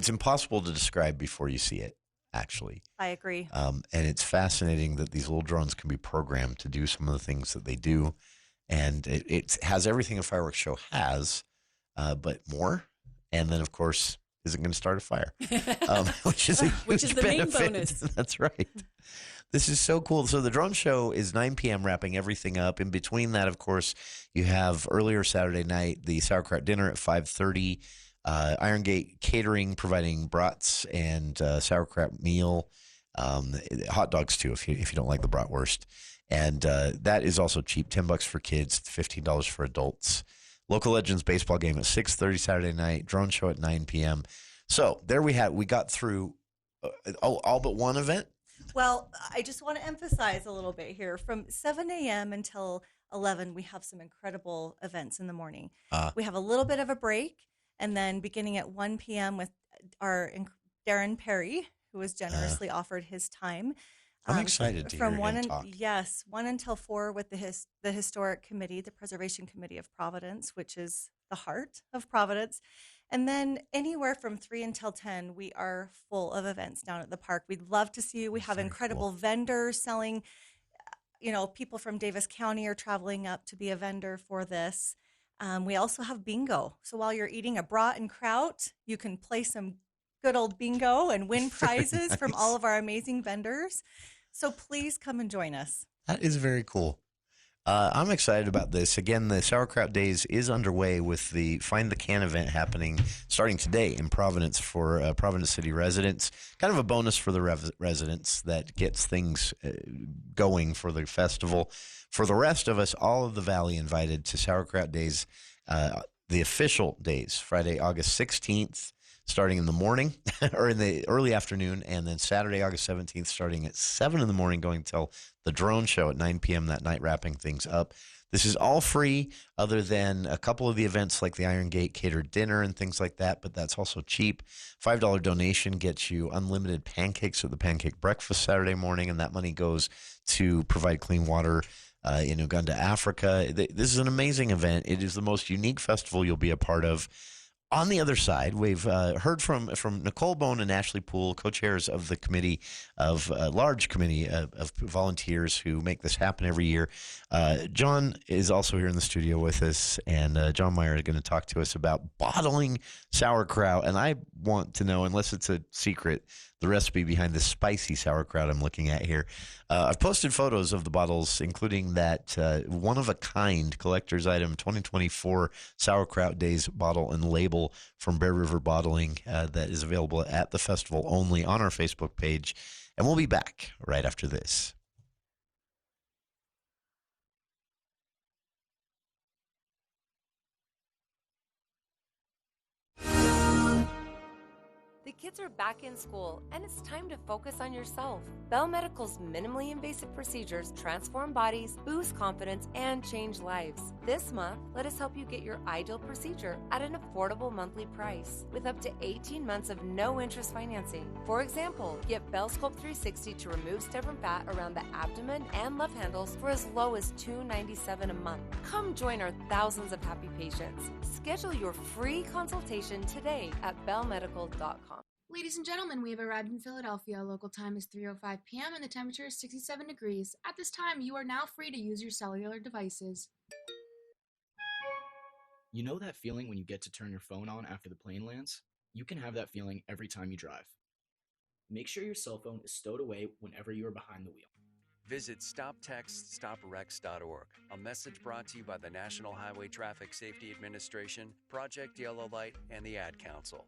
impossible to describe before you see it, actually. I agree. And it's fascinating that these little drones can be programmed to do some of the things that they do. And it has everything a fireworks show has, but more. And then, of course, isn't going to start a fire, which is a huge the main benefit. bonus. That's right. This is so cool. So the drone show is 9 p.m. wrapping everything up. In between that, of course, you have earlier Saturday night the Sauerkraut dinner at 5:30. Iron Gate Catering providing brats and sauerkraut meal, hot dogs too if you don't like the bratwurst, and that is also cheap. $10 for kids, $15 for adults. Local Legends baseball game at 6:30 Saturday night. Drone show at 9 p.m. So there we got through all but one event. Well, I just want to emphasize a little bit here. From 7 a.m. until 11, we have some incredible events in the morning. We have a little bit of a break, and then beginning at 1 p.m. with our Darren Perry, who has generously offered his time. I'm excited to from hear him talk. Yes, 1 until 4 with the Historic Committee, the Preservation Committee of Providence, which is the heart of Providence. And then anywhere from 3 until 10, we are full of events down at the park. We'd love to see you. We have incredible vendors selling. People from Davis County are traveling up to be a vendor for this. We also have bingo. So while you're eating a brat and kraut, you can play some good old bingo and win prizes from all of our amazing vendors. So please come and join us. That is very cool. I'm excited about this. Again, the Sauerkraut Days is underway with the Find the Can event happening starting today in Providence for Providence City residents. Kind of a bonus for the residents that gets things going for the festival. For the rest of us, all of the Valley invited to Sauerkraut Days, the official days, Friday, August 16th. Starting in the morning or in the early afternoon, and then Saturday, August 17th, starting at 7 in the morning, going till the drone show at 9 p.m. that night, wrapping things up. This is all free other than a couple of the events like the Iron Gate catered dinner and things like that, but that's also cheap. $5 donation gets you unlimited pancakes at the pancake breakfast Saturday morning, and that money goes to provide clean water in Uganda, Africa. This is an amazing event. It is the most unique festival you'll be a part of. On the other side, we've heard from Nicole Bone and Ashley Poole, co-chairs of the committee of a large committee of volunteers who make this happen every year. John is also here in the studio with us, and John Meyer is going to talk to us about bottling sauerkraut. And I want to know, unless it's a secret, the recipe behind the spicy sauerkraut I'm looking at here. I've posted photos of the bottles, including that one-of-a-kind collector's item 2024 Sauerkraut Days bottle and label from Bear River Bottling that is available at the festival only on our Facebook page. And we'll be back right after this. The kids are back in school, and it's time to focus on yourself. Bell Medical's minimally invasive procedures transform bodies, boost confidence, and change lives. This month, let us help you get your ideal procedure at an affordable monthly price with up to 18 months of no-interest financing. For example, get Bell Sculpt 360 to remove stubborn fat around the abdomen and love handles for as low as $297 a month. Come join our thousands of happy patients. Schedule your free consultation today at bellmedical.com. Ladies and gentlemen, we have arrived in Philadelphia. Local time is 3:05 p.m. and the temperature is 67 degrees. At this time, you are now free to use your cellular devices. You know that feeling when you get to turn your phone on after the plane lands? You can have that feeling every time you drive. Make sure your cell phone is stowed away whenever you are behind the wheel. Visit StopTextStopWrecks.org. A message brought to you by the National Highway Traffic Safety Administration, Project Yellow Light, and the Ad Council.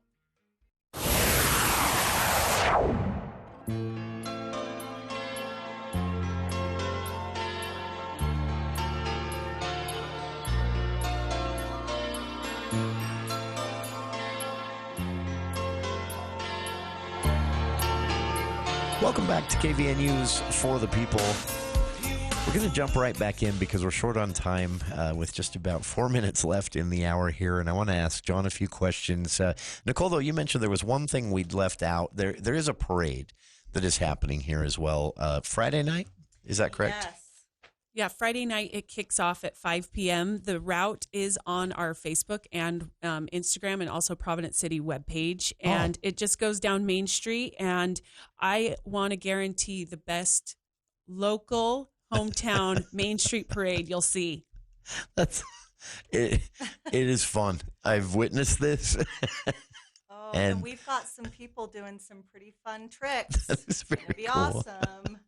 Welcome back to KVNU's For the People. We're going to jump right back in because we're short on time with just about 4 minutes left in the hour here. And I want to ask John a few questions. Nicole, though, you mentioned there was one thing we'd left out. There is a parade that is happening here as well. Friday night, is that correct? Yes. Yeah, Friday night it kicks off at 5 p.m. The route is on our Facebook and Instagram and also Providence City webpage. And it just goes down Main Street. And I want to guarantee the best local hometown Main Street parade you'll see. It is fun. I've witnessed this. And we've got some people doing some pretty fun tricks. It's going to be cool. awesome.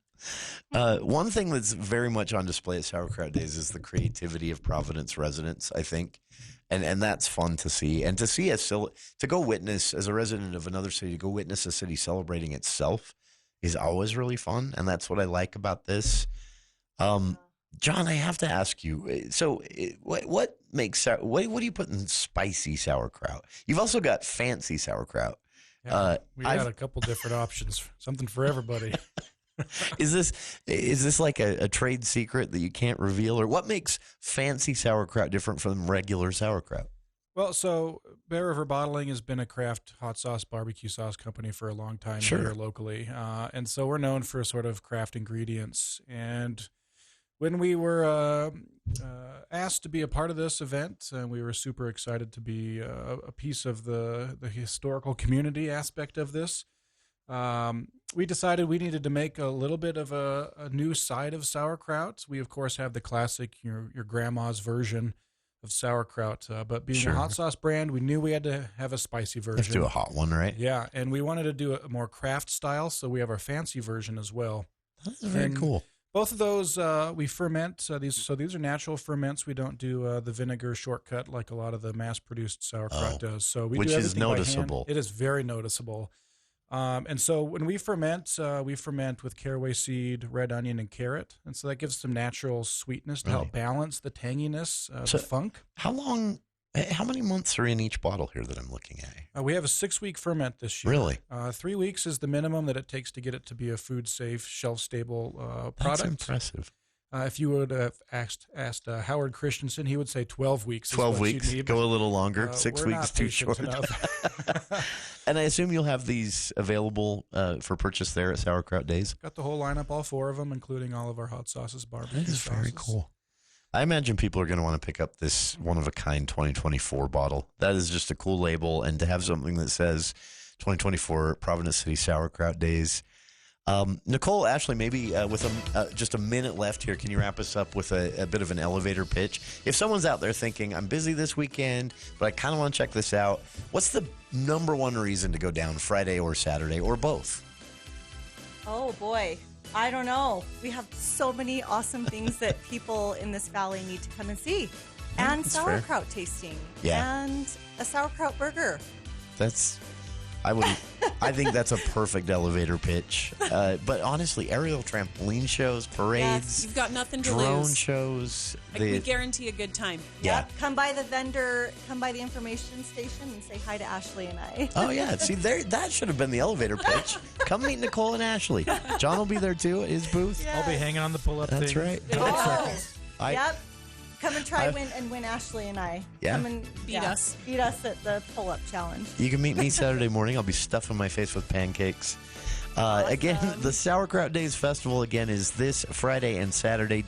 One thing that's very much on display at Sauerkraut Days is the creativity of Providence residents, I think. And that's fun to see. And to see to go witness, as a resident of another city, to go witness a city celebrating itself is always really fun. And that's what I like about this. John, I have to ask you, so what makes, what do you put in spicy sauerkraut? You've also got fancy sauerkraut. Yeah, we got a couple different options, something for everybody. Is this like a trade secret that you can't reveal, or what makes fancy sauerkraut different from regular sauerkraut? Well, so Bear River Bottling has been a craft hot sauce barbecue sauce company for a long time here locally. And so we're known for sort of craft ingredients. And when we were asked to be a part of this event, we were super excited to be a piece of the historical community aspect of this. We decided we needed to make a little bit of a new side of sauerkraut. We, of course, have the classic, your grandma's version of sauerkraut, but being a hot sauce brand, we knew we had to have a spicy version. Let's do a hot one, right? Yeah, and we wanted to do a more craft style, so we have our fancy version as well. That's very cool. Both of those we ferment. These are natural ferments. We don't do the vinegar shortcut like a lot of the mass-produced sauerkraut does. So we which do is everything by hand. noticeable. It is very noticeable. And so when we ferment with caraway seed, red onion, and carrot. And so that gives some natural sweetness to help balance the tanginess, the funk. How many months are in each bottle here that I'm looking at? We have a 6-week ferment this year. Really? 3 weeks is the minimum that it takes to get it to be a food-safe, shelf-stable product. That's impressive. If you would have asked Howard Christensen, he would say 12 weeks. 12 is what weeks. You need, Go a little longer. 6 we're weeks not too patient short. enough. And I assume you'll have these available for purchase there at Sauerkraut Days. Got the whole lineup, all 4 of them, including all of our hot sauces, barbecue That is sauces. very cool. I imagine people are going to want to pick up this one-of-a-kind 2024 bottle. That is just a cool label, and to have something that says 2024 Providence City Sauerkraut Days. Nicole, Ashley, maybe with just a minute left here, can you wrap us up with a bit of an elevator pitch? If someone's out there thinking, I'm busy this weekend, but I kind of want to check this out, what's the number one reason to go down Friday or Saturday or both? Oh, boy. I don't know. We have so many awesome things that people in this valley need to come and see. And That's sauerkraut tasting. Yeah. And a sauerkraut burger. I think that's a perfect elevator pitch. But honestly, aerial trampoline shows, parades, You've got nothing to drone lose. shows. We guarantee a good time. Yeah. Come by the vendor, come by the information station and say hi to Ashley and I. Oh, yeah. See, that should have been the elevator pitch. Come meet Nicole and Ashley. John will be there, too, at his booth. I'll be hanging on the pull-up thing. That's right. Yep. Come and try win Ashley and I. Yeah. Come and beat us at the pull-up challenge. You can meet me Saturday morning. I'll be stuffing my face with pancakes. Again, the Sauerkraut Days Festival, again, is this Friday and Saturday.